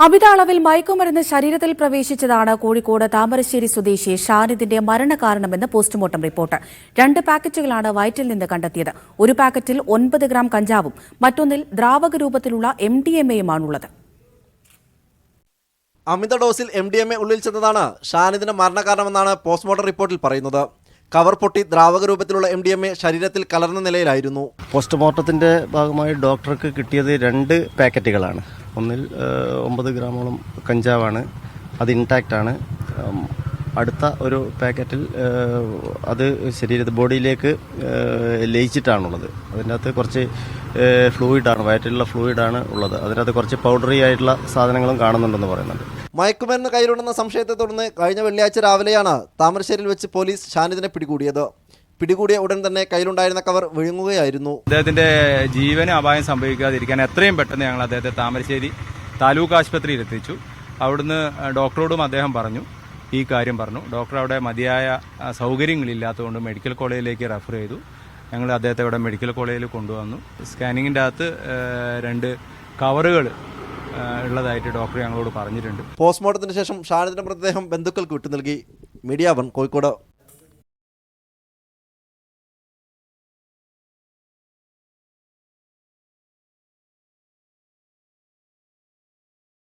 അമിത അളവിൽ മയക്കുമരുന്ന് ശരീരത്തിൽ പ്രവേശിച്ചതാണ് കോഴിക്കോട് താമരശ്ശേരി സ്വദേശി ഷാനിദിന്റെ മരണകാരണമെന്ന് പോസ്റ്റ്മോർട്ടം റിപ്പോർട്ട്. 2 പാക്കറ്റുകളാണ് വയറ്റിൽ നിന്ന് കണ്ടെത്തിയത്. ഒരു പാക്കറ്റിൽ 9 ഗ്രാം കഞ്ചാവും മറ്റൊന്നിൽ ദ്രാവക രൂപത്തിലുള്ള MDMAയുമാണുള്ളത്. അമിത ഡോസിൽ MDMA ഉള്ളിൽ ചെന്നതാണ് ഷാനിദിന്റെ മരണകാരണമെന്നാണ് പോസ്റ്റ്മോർട്ടം റിപ്പോർട്ടിൽ പറയുന്നത്. കവർ പൊട്ടി ദ്രാവക രൂപത്തിലുള്ള MDMA ശരീരത്തിൽ കലർന്ന നിലയിലായിരുന്നു. പോസ്റ്റ്മോർട്ടത്തിന്റെ ഭാഗമായി ഡോക്ടർക്ക് കിട്ടിയത് 2 പാക്കറ്റുകളാണ്. ഒന്നിൽ 9 ഗ്രാമോളം കഞ്ചാവാണ്, അത് ഇൻടാക്റ്റാണ്. അടുത്ത ഒരു പാക്കറ്റിൽ അത് ബോഡിയിലേക്ക് ലയിച്ചിട്ടാണുള്ളത്. അതിൻ്റെ അകത്ത് കുറച്ച് ഫ്ലൂയിഡാണ്, വയറ്റിലുള്ള ഫ്ലൂയിഡാണ് ഉള്ളത്. അതിനകത്ത് കുറച്ച് പൗഡറി ആയിട്ടുള്ള സാധനങ്ങളും കാണുന്നുണ്ടെന്ന് പറയുന്നുണ്ട്. മയക്കുമരുന്ന് കയ്യിലുണ്ടെന്ന സംശയത്തെ തുടർന്ന് കഴിഞ്ഞ വെള്ളിയാഴ്ച രാവിലെയാണ് താമരശ്ശേരിയിൽ വെച്ച് പോലീസ് ഷാനിദിനെ പിടികൂടിയത്. പിടികൂടിയ ഉടൻ തന്നെ കയ്യിലുണ്ടായിരുന്ന കവർ വിഴുങ്ങുകയായിരുന്നു. അദ്ദേഹത്തിന്റെ ജീവന് അപായം സംഭവിക്കാതിരിക്കാൻ എത്രയും പെട്ടെന്ന് ഞങ്ങൾ അദ്ദേഹത്തെ താമരശ്ശേരി താലൂക്ക് ആശുപത്രിയിൽ എത്തിച്ചു. അവിടുന്ന് ഡോക്ടറോടും അദ്ദേഹം പറഞ്ഞു, ഈ കാര്യം പറഞ്ഞു. ഡോക്ടർ അവിടെ മതിയായ സൗകര്യങ്ങളില്ലാത്തതുകൊണ്ട് മെഡിക്കൽ കോളേജിലേക്ക് റെഫർ ചെയ്തു. ഞങ്ങൾ അദ്ദേഹത്തെ ഇവിടെ മെഡിക്കൽ കോളേജിൽ കൊണ്ടുവന്നു. സ്കാനിങ്ങിൻ്റെ അകത്ത് 2 കവറുകൾ ഉള്ളതായിട്ട് ഡോക്ടർ ഞങ്ങളോട് പറഞ്ഞിട്ടുണ്ട്. പോസ്റ്റ്മോർട്ടത്തിന് ശേഷം ഷാനിദിന്റെ മൃതദേഹം ബന്ധുക്കൾക്ക് വിട്ടു നൽകി. മീഡിയ 1 കോഴിക്കോട്.